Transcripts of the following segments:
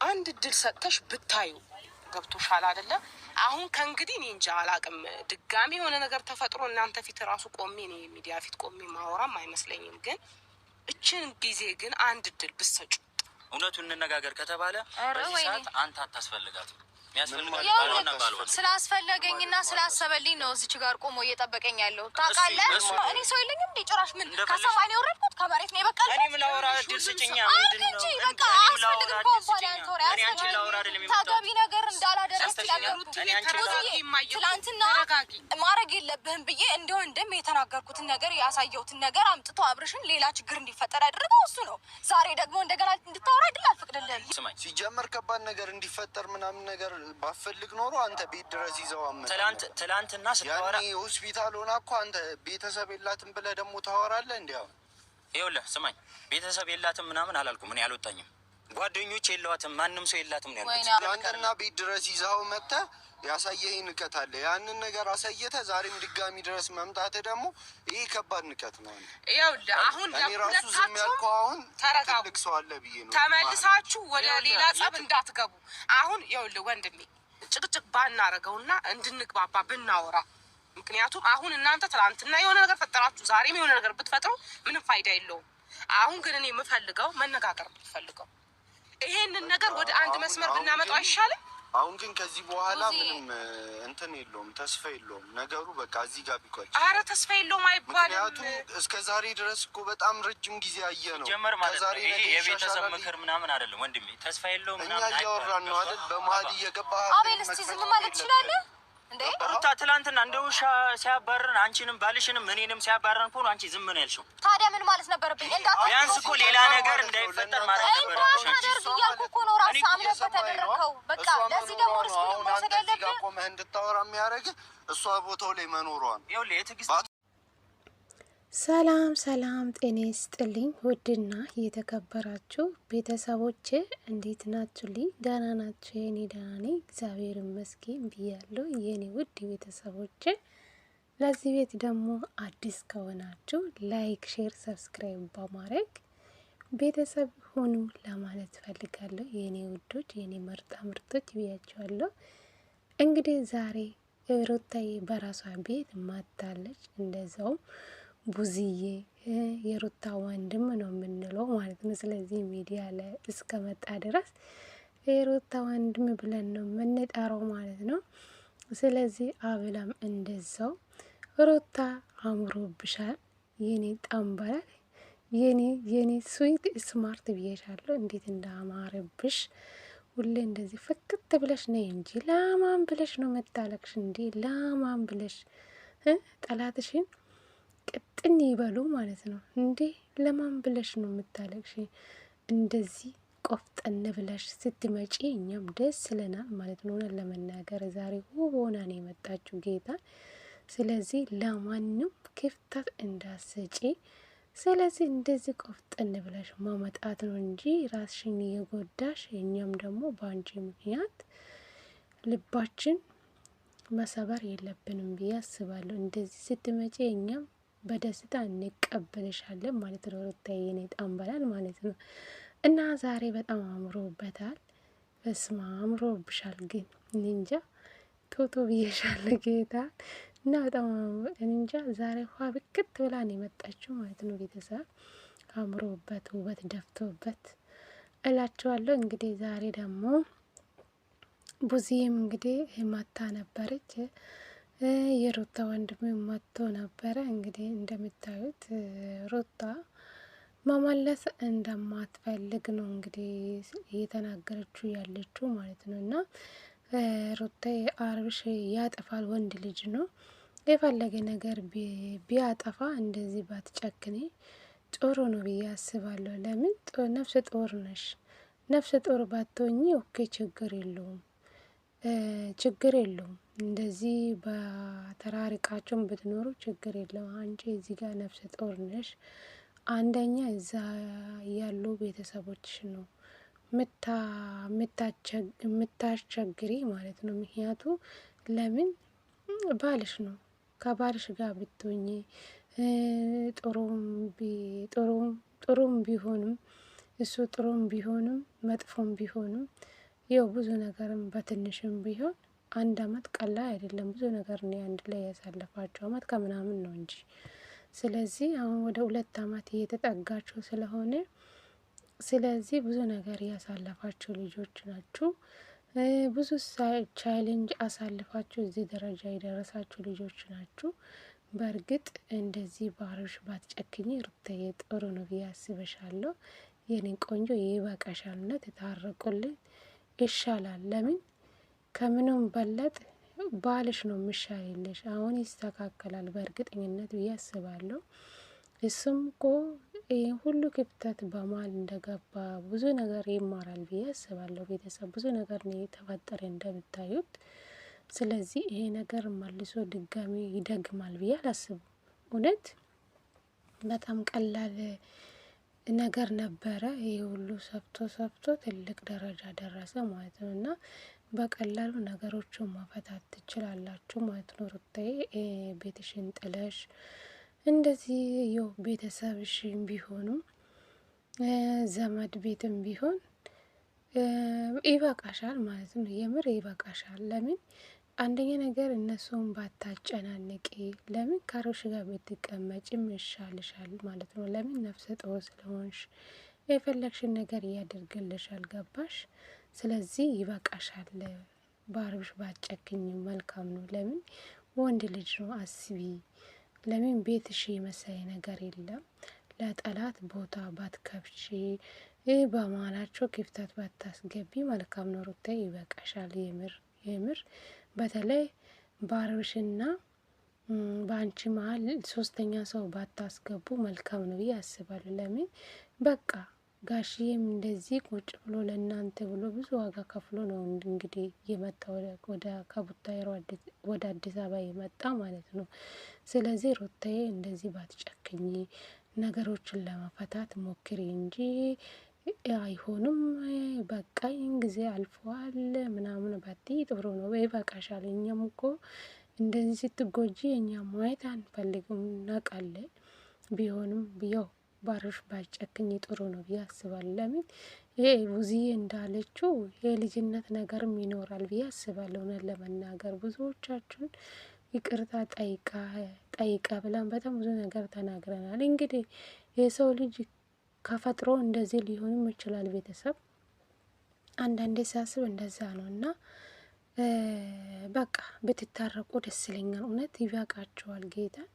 አንድ እድል ሰጥተሽ ብታዩ ገብቶሻል አይደለ? አሁን ከእንግዲህ እኔ እንጃ አላቅም። ድጋሚ የሆነ ነገር ተፈጥሮ እናንተ ፊት ራሱ ቆሜ እኔ ሚዲያ ፊት ቆሜ ማወራም አይመስለኝም። ግን እችን ጊዜ ግን አንድ እድል ብትሰጩ። እውነቱን እንነጋገር ከተባለ በዚህ ሰዓት አንተ አታስፈልጋትም። ስላስፈለገኝና ስላሰበልኝ ነው እዚች ጋር ቆሞ እየጠበቀኝ ያለው። ታውቃለህ እኔ ሰው የለኝም እንዴ? ጭራሽ ምን ከሰማይ ነው የወረድኩት? ከመሬት ነው የበቀልኩት? እኔ ምን ላወራ እድል ስጭኛ። ምንድነው በቃ አስፈልግም ኮምፓኒ አንተውራ ታጋቢ ነገር እንዳላደረግኩ ያገሩት ትላንትና ማድረግ የለብህም ብዬ እንደ ወንድም የተናገርኩትን ነገር ያሳየሁትን ነገር አምጥቶ አብርሽን ሌላ ችግር እንዲፈጠር ያደረገው እሱ ነው። ዛሬ ደግሞ እንደገና እንድታወራ እድል አልፈቅድልህም። ሲጀመር ከባድ ነገር እንዲፈጠር ምናምን ነገር ባፈልግ ኖሮ አንተ ቤት ድረስ ይዘው አመጣ። ትላንትና ስትወራ ያኔ ሆስፒታል ሆና እኮ አንተ ቤተሰብ የላትም ብለህ ደግሞ ታወራለህ እንዴ? አሁን ይኸውልህ ስማኝ፣ ቤተሰብ የላትም ምናምን አላልኩም። እኔ አልወጣኝም። ጓደኞች የለዋትም፣ ማንም ሰው የላትም ነው ያልኩት። ትላንትና ቤት ድረስ ይዘው መጥተህ ያሳየኸኝ ንቀት አለ። ያንን ነገር አሳየተህ ዛሬም ድጋሚ ድረስ መምጣትህ ደግሞ ይሄ ከባድ ንቀት ነው። ይኸውልህ አሁን እኔ ራሱ ዝም ያልኩህ አሁን ትልቅ ሰው አለ ብዬ ነው። ተመልሳችሁ ወደ ሌላ ጸብ እንዳትገቡ። አሁን ይኸውልህ ወንድሜ ጭቅጭቅ ባናረገውና እንድንግባባ ብናወራ። ምክንያቱም አሁን እናንተ ትላንትና የሆነ ነገር ፈጠራችሁ፣ ዛሬም የሆነ ነገር ብትፈጥሩ ምንም ፋይዳ የለውም። አሁን ግን እኔ የምፈልገው መነጋገር ብትፈልገው ይሄንን ነገር ወደ አንድ መስመር ብናመጣው አይሻልም? አሁን ግን ከዚህ በኋላ ምንም እንትን የለውም፣ ተስፋ የለውም ነገሩ። በቃ እዚህ ጋር ቢቆይ። አረ ተስፋ የለውም አይባልም። ምክንያቱም እስከ ዛሬ ድረስ እኮ በጣም ረጅም ጊዜ አየ ነው። ጀመር ማለት ነው። ይሄ የቤተሰብ ምክር ምናምን አይደለም ወንድሜ። ተስፋ የለውም እኛ እያወራን ነው አይደል? በመሀል እየገባህ አቤል፣ እስቲ ዝም ማለት ትችላለህ እንዴ? ሩታ ትላንትና እንደ ውሻ ሲያባረን አንቺንም ባልሽንም እኔንም ሲያባረን እኮ ነው አንቺ ዝም ነው ያልሽው። ታዲያ ምን ማለት ነበረብኝ? ቢያንስ እኮ ሌላ ነገር እንዳይፈጠር ማለት ነበረብሽ። አደርግ እያልኩ እኮ ነው ራስህ አምነህበት ያደረግከው። በቃ ለዚህ ደግሞ ርስክ መውሰድ ያለብህ ቆመህ እንድታወራ የሚያደርግህ እሷ ቦታው ላይ መኖሯ ነው። ይኸውልህ የትዕግስት ሰላም ሰላም፣ ጤና ይስጥልኝ ውድና የተከበራችሁ ቤተሰቦቼ እንዴት ናችሁልኝ? ደህና ናችሁ? የኔ ደህና ነኝ እግዚአብሔር ይመስገን ብያለሁ። የኔ ውድ ቤተሰቦቼ ለዚህ ቤት ደግሞ አዲስ ከሆናችሁ ላይክ፣ ሼር፣ ሰብስክራይብ በማድረግ ቤተሰብ ሆኑ ለማለት ፈልጋለሁ። የኔ ውዶች፣ የኔ ምርጣ ምርጦች ብያችኋለሁ። እንግዲህ ዛሬ ሩታዬ በራሷ ቤት ማታለች። እንደዛውም ቡዝዬ የሩታ ወንድም ነው የምንለው ማለት ነው። ስለዚህ ሚዲያ ላይ እስከመጣ ድረስ የሩታ ወንድም ብለን ነው የምንጠራው ማለት ነው። ስለዚህ አብላም እንደዛው ሩታ አምሮብሻል የኔ ጠንበላል፣ የኔ ስዊት ስማርት ብዬሻለሁ። እንዴት እንዳማረብሽ ሁሌ እንደዚህ ፍክት ብለሽ ነይ እንጂ ላማን ብለሽ ነው መታለቅሽ እንዴ? ላማን ብለሽ ጠላትሽን ቅጥን ይበሉ ማለት ነው እንዴ? ለማን ብለሽ ነው የምታለቅሽ? እንደዚህ ቆፍጠን ብለሽ ስትመጪ እኛም ደስ ይለናል ማለት ነው። ለመናገር ዛሬ ውብ ሆና ነው የመጣችው ጌታ። ስለዚህ ለማንም ክፍተት እንዳሰጪ። ስለዚህ እንደዚህ ቆፍጠን ብለሽ ማመጣት ነው እንጂ ራስሽን እየጎዳሽ እኛም ደግሞ በአንቺ ምክንያት ልባችን መሰበር የለብንም ብዬ አስባለሁ። እንደዚህ ስትመጪ እኛም በደስታ እንቀበልሻለን ማለት ነው። ሩታዬ የኔ ጠንበላል ማለት ነው። እና ዛሬ በጣም አምሮበታል። በስማ አምሮብሻል። ግን እንጃ ቶቶ ብዬሻለ ጌታ እና በጣም እንጃ ዛሬ ውሃ ብክት ብላ ነው የመጣችው ማለት ነው። ቤተሰብ አምሮበት ውበት ደፍቶበት እላችኋለሁ። እንግዲህ ዛሬ ደግሞ ቡዚም እንግዲህ ማታ ነበረች። የሩታ ወንድም መጥቶ ነበረ። እንግዲህ እንደምታዩት ሩታ መመለስ እንደማትፈልግ ነው እንግዲህ እየተናገረችው ያለችው ማለት ነው። እና ሩታ አብርሽ ያጠፋል፣ ወንድ ልጅ ነው። የፈለገ ነገር ቢያጠፋ እንደዚህ ባትጨክኔ ጥሩ ነው ብዬ አስባለሁ። ለምን ነፍሰ ጡር ነሽ። ነፍሰ ጡር ባትሆኚ ኦኬ ችግር የለውም እንደዚህ በተራርቃቸውን ብትኖሩ ችግር የለም። አንቺ እዚህ ጋር ነፍሰ ጡር ነሽ። አንደኛ እዛ ያሉ ቤተሰቦችሽ ነው የምታስቸግሪ ማለት ነው። ምክንያቱ ለምን ባልሽ ነው። ከባልሽ ጋር ብትሆኚ ጥሩም ቢሆንም እሱ ጥሩም ቢሆንም መጥፎም ቢሆንም ያው ብዙ ነገርም በትንሽም ቢሆን 1 አመት ቀላል አይደለም። ብዙ ነገር ነው አንድ ላይ ያሳለፋቸው አመት ከምናምን ነው እንጂ። ስለዚህ አሁን ወደ 2 አመት እየተጠጋቸው ስለሆነ ስለዚህ ብዙ ነገር ያሳለፋችሁ ልጆች ናችሁ። ብዙ ቻሌንጅ አሳልፋችሁ እዚህ ደረጃ የደረሳችሁ ልጆች ናችሁ። በእርግጥ እንደዚህ ባህርሽ ባትጨክኝ ሩታዬ ጥሩ ነው ብዬ አስበሻለሁ። የኔ ቆንጆ ይበቃሻል። እውነት ታረቁልኝ ይሻላል። ለምን ከምንም በለጥ ባልሽ ነው የሚሻልልሽ። አሁን ይስተካከላል በእርግጠኝነት ብዬ አስባለሁ። እሱም እኮ ይህ ሁሉ ክፍተት በማል እንደገባ ብዙ ነገር ይማራል ብዬ አስባለሁ። ቤተሰብ ብዙ ነገር ነው የተፈጠረ እንደምታዩት። ስለዚህ ይሄ ነገር መልሶ ድጋሚ ይደግማል ብዬ አላስብም። እውነት በጣም ቀላል ነገር ነበረ። ይሄ ሁሉ ሰፍቶ ትልቅ ደረጃ ደረሰ ማለት ነው። እና በቀላሉ ነገሮችን መፈታት ትችላላችሁ ማለት ነው። ሩታዬ ቤትሽን ጥለሽ እንደዚህ ያው ቤተሰብሽን ቢሆኑም ዘመድ ቤትም ቢሆን ይበቃሻል ማለት ነው። የምር ይበቃሻል። ለምን አንደኛ ነገር እነሱን ባታጨናንቂ፣ ለምን ከአብርሽ ጋር ብትቀመጭም ይሻልሻል ማለት ነው። ለምን ነፍሰ ጡር ስለሆንሽ የፈለግሽን ነገር እያደርግልሻል። ገባሽ? ስለዚህ ይበቃሻል። በአብርሽ ባትጨክኝ መልካም ነው። ለምን ወንድ ልጅ ነው፣ አስቢ። ለምን ቤትሽ የመሰለ ነገር የለም። ለጠላት ቦታ ባትከፍቺ፣ በመሀላቸው ክፍተት ባታስገቢ መልካም ነው። ሩታዬ ይበቃሻል። የምር በተለይ በአብርሽና በአንቺ መሀል 3ኛ ሰው ባታስገቡ መልካም ነው ብዬ አስባለሁ። ለምን በቃ ጋሽዬም እንደዚህ ቁጭ ብሎ ለእናንተ ብሎ ብዙ ዋጋ ከፍሎ ነው እንግዲህ የመጣ ወደ ከቡታየር ወደ አዲስ አበባ የመጣ ማለት ነው። ስለዚህ ሩታዬ እንደዚህ ባትጨክኝ፣ ነገሮችን ለመፈታት ሞክሪ እንጂ አይሆንም በቃኝ ጊዜ አልፈዋል ምናምን ባትይ ጥሩ ነው። ይበቃሻል። እኛም እኮ እንደዚህ ስትጎጂ እኛም ማየት አንፈልግም እናውቃለን። ቢሆንም ያው በአብርሽ ባትጨክኝ ጥሩ ነው ብዬ አስባለሁ። ለምን ይሄ ብዙዬ እንዳለችው የልጅነት ነገርም ይኖራል ብዬ አስባለሁ። እውነት ለመናገር ብዙዎቻችን ይቅርታ ጠይቃ ብለን በጣም ብዙ ነገር ተናግረናል። እንግዲህ የሰው ልጅ ከፈጥሮ እንደዚህ ሊሆንም ይችላል። ቤተሰብ አንዳንዴ ሳስብ እንደዛ ነው። እና በቃ ብትታረቁ ደስ ይለኛል። እውነት ይበቃቸዋል። ጌታን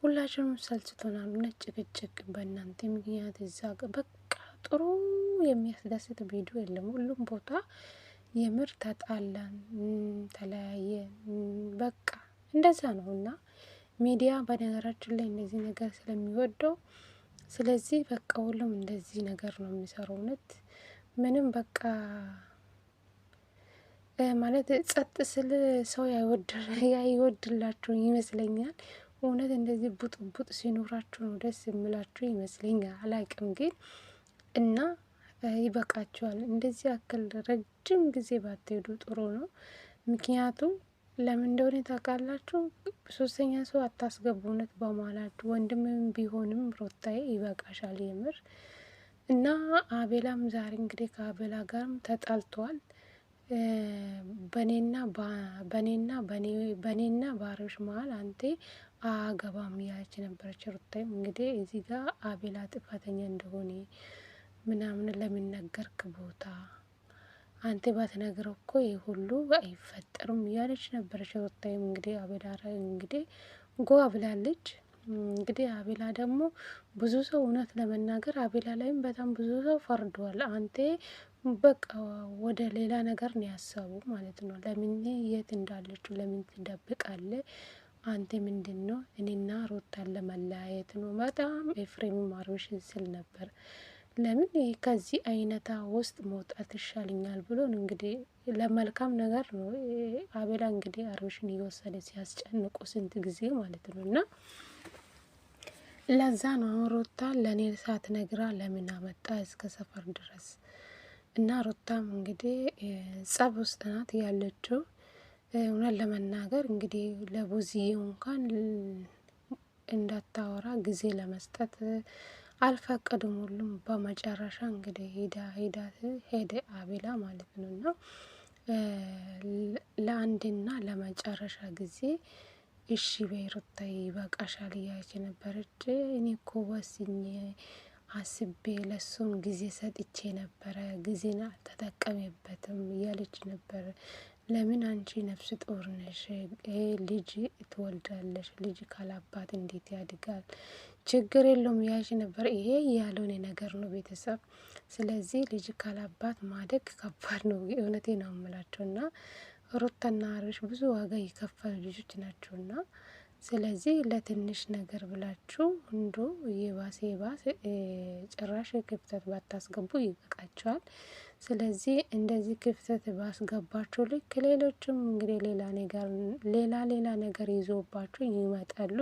ሁላችንም ሰልችቶናል። እውነት ጭቅጭቅ በእናንተ ምክንያት እዛ በቃ ጥሩ የሚያስደስት ቪዲዮ የለም። ሁሉም ቦታ የምር ተጣላን፣ ተለያየን፣ በቃ እንደዛ ነው። እና ሚዲያ በነገራችን ላይ እንደዚህ ነገር ስለሚወደው ስለዚህ በቃ ሁሉም እንደዚህ ነገር ነው የሚሰራው። እውነት ምንም በቃ ማለት ጸጥ ስል ሰው ያይወድላችሁ ይመስለኛል። እውነት እንደዚህ ቡጥ ሲኖራችሁ ነው ደስ የሚላችሁ ይመስለኛል። አላቅም ግን እና ይበቃችኋል። እንደዚህ ያክል ረጅም ጊዜ ባትሄዱ ጥሩ ነው። ምክንያቱም ለምን እንደሆነ ታውቃላችሁ? 3ኛ ሰው አታስገቡ። እውነት በማላችሁ ወንድምም ቢሆንም ሩታዬ ይበቃሻል የምር። እና አቤላም ዛሬ እንግዲህ ከአቤላ ጋርም ተጣልተዋል። በኔና በአብርሽ መሀል አንተ አገባም ያለች ነበረች። ሩታዬም እንግዲህ እዚህ ጋር አቤላ ጥፋተኛ እንደሆነ ምናምን ለሚነገርክ ቦታ አንተ ባትነግረው እኮ ይህ ሁሉ አይፈጠሩም እያለች ነበረች። ሩታዬም እንግዲህ አቤላ እንግዲህ ጎ ብላለች። እንግዲህ አቤላ ደግሞ ብዙ ሰው እውነት ለመናገር አቤላ ላይም በጣም ብዙ ሰው ፈርዷል። አንተ በቃ ወደ ሌላ ነገር ነው ያሰቡ ማለት ነው። ለምን የት እንዳለችው ለምን ትደብቃለ? አንተ ምንድን ነው እኔና ሩታን ለመለያየት ነው? በጣም ኤፍሬም አብርሽን ስል ነበር። ለምን ከዚህ አይነታ ውስጥ መውጣት ይሻልኛል ብሎ እንግዲህ ለመልካም ነገር ነው አቤላ እንግዲህ አብርሽን እየወሰደ ሲያስጨንቁ ስንት ጊዜ ማለት ነው። እና ለዛ ነው ሩታ ለኔ ሳትነግራ ለምን አመጣ እስከ ሰፈር ድረስ። እና ሩታም እንግዲህ ጸብ ውስጥ ናት ያለችው። እውነት ለመናገር እንግዲህ ለቡዝዬ እንኳን እንዳታወራ ጊዜ ለመስጠት አልፈቀዱም። ሁሉም በመጨረሻ እንግዲህ ሄደ አቤላ ማለት ነው። እና ለአንድና ለመጨረሻ ጊዜ እሺ በይ ሩታዬ ይበቃሻል እያለች ነበረች። እኔ እኮ ወስኜ አስቤ ለሱም ጊዜ ሰጥቼ ነበረ፣ ጊዜን አልተጠቀመበትም እያለች ነበረ። ለምን አንቺ ነፍስ ጡር ነሽ፣ ልጅ ትወልዳለሽ፣ ልጅ ካላባት እንዴት ያድጋል? ችግር የለውም ያልሽ ነበር። ይሄ ያልሆነ ነገር ነው ቤተሰብ። ስለዚህ ልጅ ካላባት ማደግ ከባድ ነው። እውነቴ ነው የምላቸው እና ሩታና አብርሽ ብዙ ዋጋ የከፈሉ ልጆች ናቸውና ስለዚህ ለትንሽ ነገር ብላችሁ እንዶ የባሰ ጭራሽ ክፍተት ባታስገቡ ይበቃቸዋል። ስለዚህ እንደዚህ ክፍተት ባስገባችሁ ልክ ሌሎችም እንግዲህ ሌላ ነገር ይዞባችሁ ይመጣሉ።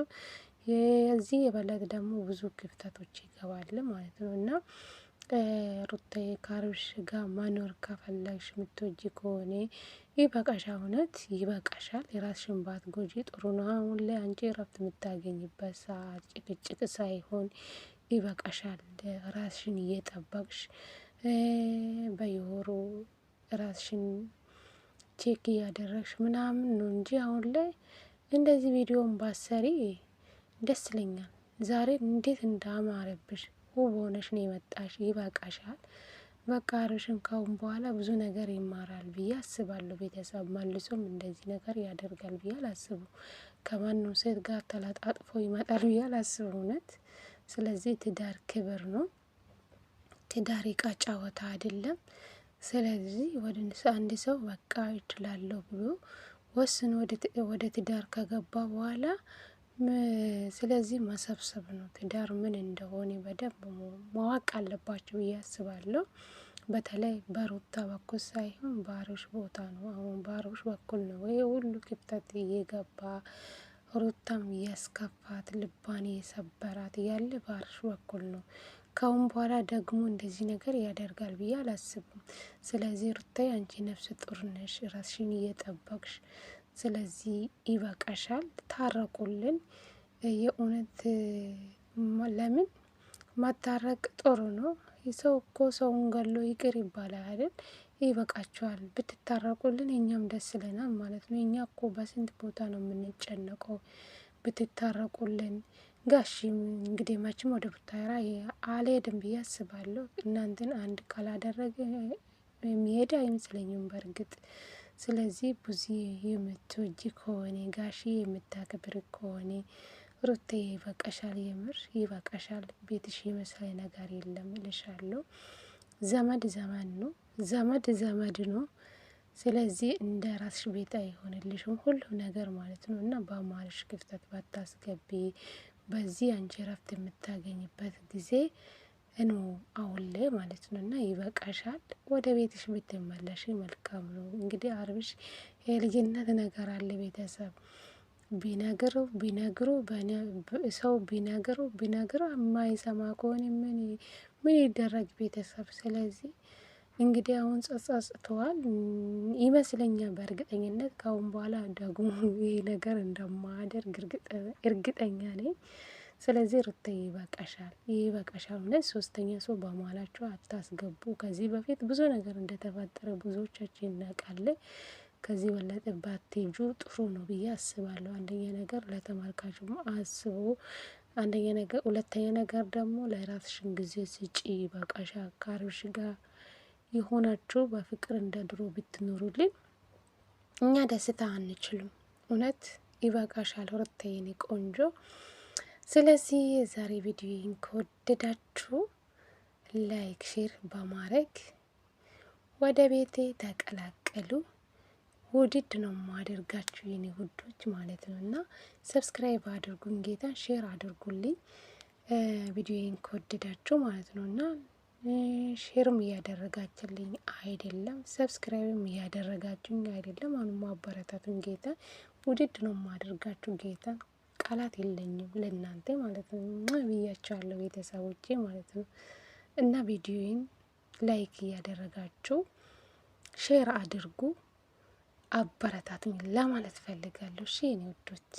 የዚህ የበለጠ ደግሞ ብዙ ክፍተቶች ይገባል ማለት ነው እና ሩታዬ ከአብርሽ ጋር መኖር ከፈለግሽ የምትወጂ ከሆነ ይበቃሻል፣ እውነት ይበቃሻል። የራስሽን ባትጎጂ ጥሩ ነው። አሁን ላይ አንቺ እረፍት የምታገኝበት ሰዓት ጭቅጭቅ ሳይሆን ይበቃሻል። ራስሽን እየጠበቅሽ በየወሩ ራስሽን ቼክ እያደረግሽ ምናምን ነው እንጂ አሁን ላይ እንደዚህ ቪዲዮን ባሰሪ ደስ ይለኛል። ዛሬ እንዴት እንዳማረብሽ ውብ ሆነሽ ነው የመጣሽ። ይበቃሻል። በቃ አብርሽም ካሁን በኋላ ብዙ ነገር ይማራል ብዬ አስባለሁ። ቤተሰብ መልሶም እንደዚህ ነገር ያደርጋል ብዬ አላስብም። ከማንም ሴት ጋር ተለጣጥፎ ይመጣል ብዬ አላስብም እውነት። ስለዚህ ትዳር ክብር ነው። ትዳር ዕቃ ጨዋታ አይደለም። ስለዚህ አንድ ሰው በቃ ይችላለሁ ብሎ ወስኖ ወደ ትዳር ከገባ በኋላ ስለዚህ መሰብሰብ ነው። ትዳር ምን እንደሆነ በደንብ ማወቅ አለባቸው ብዬ አስባለሁ። በተለይ በሩታ በኩል ሳይሆን በአብርሽ ቦታ ነው። አሁን በአብርሽ በኩል ነው ወይ ሁሉ ክፍተት እየገባ ሩታም እያስከፋት ልባን እየሰበራት ያለ በአብርሽ በኩል ነው። ካሁን በኋላ ደግሞ እንደዚህ ነገር ያደርጋል ብዬ አላስብም። ስለዚህ ሩታዬ አንቺ ነፍስ ጡር ነሽ፣ ራስሽን እየጠበቅሽ ስለዚህ ይበቃሻል። ታረቁልን። የእውነት ለምን ማታረቅ ጥሩ ነው። ሰው እኮ ሰውን ገሎ ይቅር ይባላል አይደል? ይበቃቸዋል። ብትታረቁልን እኛም ደስ ይለናል ማለት ነው። እኛ እኮ በስንት ቦታ ነው የምንጨነቀው። ብትታረቁልን። ጋሽም እንግዲህ መቼም ወደ ቡታየራ አልሄድም ብዬ አስባለሁ። እናንተን አንድ ካላደረገ የሚሄድ አይመስለኝም በእርግጥ። ስለዚህ ብዙ የምትወጂ ከሆነ ጋሺ የምታከብር ከሆነ ሩቴ ይበቃሻል፣ የምር ይበቃሻል። ቤትሽ የመሰለ ነገር የለም እልሻለሁ። ዘመድ ዘመድ ነው፣ ዘመድ ነው። ስለዚህ እንደ ራስሽ ቤት አይሆንልሽም ሁሉ ነገር ማለት ነው። እና በማልሽ ክፍተት ባታስገቢ። በዚህ አንቺ እረፍት የምታገኝበት ጊዜ ነው አሁን ላይ ማለት ነው። እና ይበቃሻል። ወደ ቤትሽ ብትመለሽ መልካም ነው። እንግዲህ አብርሽ የልጅነት ነገር አለ ቤተሰብ ቢነግሩ ሰው ቢነግሩ የማይሰማ ከሆነ ምን ይደረግ ቤተሰብ። ስለዚህ እንግዲህ አሁን ጸጸትተዋል ይመስለኛል በእርግጠኝነት። ካሁን በኋላ ደግሞ ይሄ ነገር እንደማያደርግ እርግጠኛ ነኝ። ስለዚህ ሩታዬ ይበቃሻል፣ ይበቃሻል። እውነት ሶስተኛ ሰው በመሀላችሁ አታስገቡ። ከዚህ በፊት ብዙ ነገር እንደተፈጠረ ብዙዎቻችን እናውቃለን። ከዚህ በለጠ ባትሄዱ ጥሩ ነው ብዬ አስባለሁ። አንደኛ ነገር ለተመልካቹም አስቦ፣ አንደኛ ነገር፣ ሁለተኛ ነገር ደግሞ ለራስሽን ጊዜ ስጪ። ይበቃሻል። ከአብርሽ ጋር የሆናችሁ በፍቅር እንደ ድሮ ብትኖሩልኝ እኛ ደስታ አንችልም። እውነት ይበቃሻል ሩታዬ የኔ ቆንጆ። ስለዚህ የዛሬ ቪዲዮን ከወደዳችሁ ላይክ፣ ሼር በማድረግ ወደ ቤቴ ተቀላቀሉ። ውድድ ነው ማደርጋችሁ የኔ ውዶች ማለት ነው። እና ሰብስክራይብ አድርጉኝ፣ ጌታ ሼር አድርጉልኝ ቪዲዮን ከወደዳችሁ ማለት ነው። እና ሼርም እያደረጋችሁልኝ አይደለም፣ ሰብስክራይብም እያደረጋችሁኝ አይደለም። አሁን ማበረታቱን ጌታ ውድድ ነው ማደርጋችሁ ጌታ ቃላት የለኝም ለእናንተ ማለት ነው። ብያቸዋለሁ ቤተሰቦቼ ማለት ነው። እና ቪዲዮን ላይክ እያደረጋችሁ ሼር አድርጉ፣ አበረታቱኝ ለማለት ፈልጋለሁ። እሺ የኔ ውዶች።